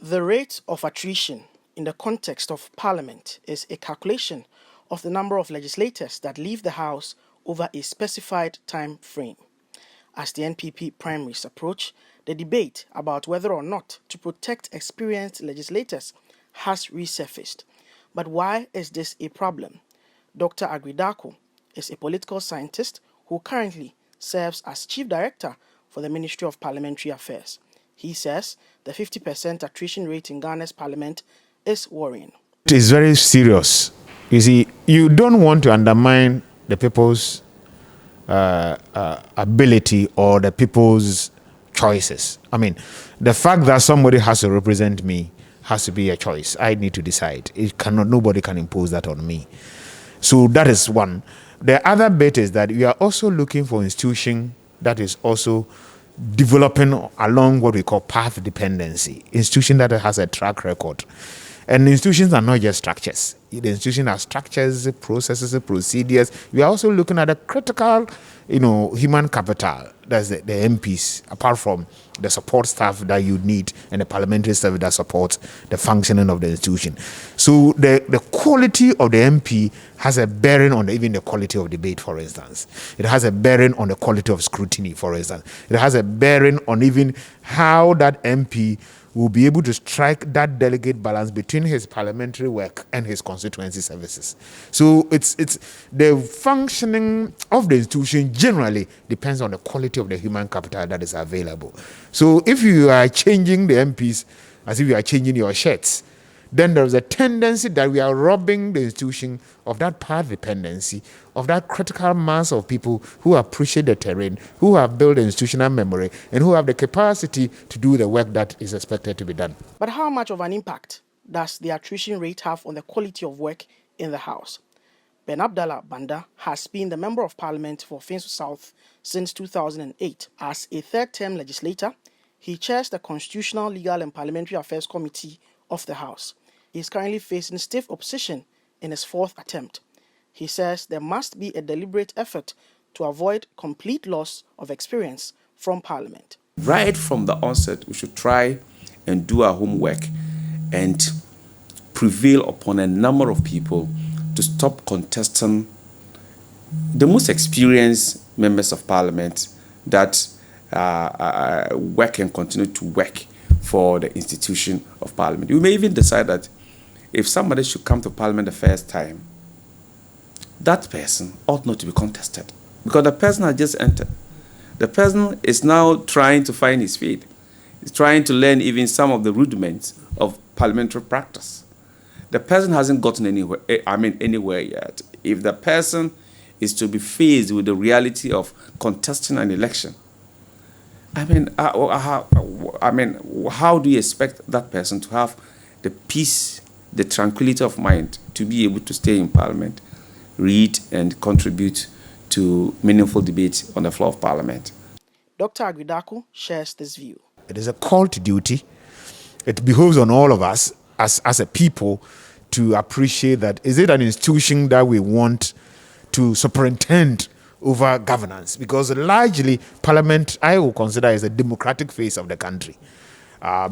The rate of attrition in the context of Parliament is a calculation of the number of legislators that leave the House over a specified time frame. As the NPP primaries approach, the debate about whether or not to protect experienced legislators has resurfaced. But why is this a problem? Dr. Agridaku is a political scientist who currently serves as Chief Director for the Ministry of Parliamentary Affairs. He says the 50% attrition rate in Ghana's parliament is worrying. It is very serious. You see, you don't want to undermine the people's ability or the people's choices. I mean, the fact that somebody has to represent me has to be a choice. I need to decide. Nobody can impose that on me. So that is one. The other bit is that we are also looking for institution that is also developing along what we call path dependency, institution that has a track record. And institutions are not just structures. The institutions are structures, processes, procedures. We are also looking at the critical, human capital. That's the MPs, apart from the support staff that you need and the parliamentary staff that supports the functioning of the institution. So the quality of the MP has a bearing on even the quality of debate, for instance. It has a bearing on the quality of scrutiny, for instance. It has a bearing on even how that MP will be able to strike that delicate balance between his parliamentary work and his constituency services. So it's the functioning of the institution generally depends on the quality of the human capital that is available. So if you are changing the MPs as if you are changing your shirts, then there's a tendency that we are robbing the institution of that path dependency, of that critical mass of people who appreciate the terrain, who have built the institutional memory, and who have the capacity to do the work that is expected to be done. But how much of an impact does the attrition rate have on the quality of work in the House? Ben Abdallah Banda has been the Member of Parliament for Finsu South since 2008. As a third-term legislator, he chairs the Constitutional, Legal and Parliamentary Affairs Committee of the House. He is currently facing stiff opposition in his fourth attempt. He says there must be a deliberate effort to avoid complete loss of experience from Parliament. Right from the onset, we should try and do our homework and prevail upon a number of people to stop contesting the most experienced members of Parliament that work and continue to work for the institution of Parliament. We may even decide that if somebody should come to Parliament the first time, that person ought not to be contested because the person has just entered. The person is now trying to find his feet. He's trying to learn even some of the rudiments of parliamentary practice. The person hasn't gotten anywhere yet. If the person is to be faced with the reality of contesting an election, how do you expect that person to have the peace, the tranquility of mind to be able to stay in Parliament, read and contribute to meaningful debate on the floor of Parliament? Dr. Agridaku shares this view. It is a call to duty. It behoves on all of us as a people to appreciate that. Is it an institution that we want to superintend over governance? Because largely Parliament, I will consider, is a democratic face of the country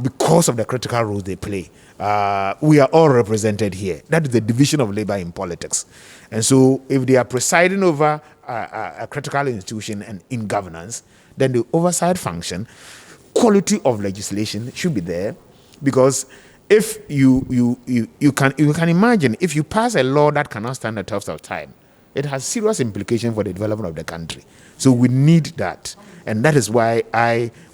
because of the critical role they play. We are all represented here. That is the division of labor in politics. And so if they are presiding over a critical institution and in governance, then the oversight function, quality of legislation should be there. Because if you can imagine, if you pass a law that cannot stand the test of time, it has serious implications for the development of the country. So we need that. And that is why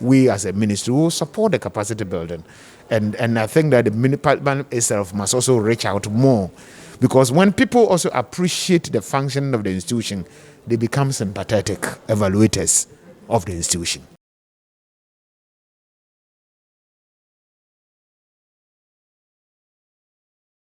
we as a ministry will support the capacity building. And I think that the municipal itself must also reach out more. Because when people also appreciate the function of the institution, they become sympathetic evaluators of the institution.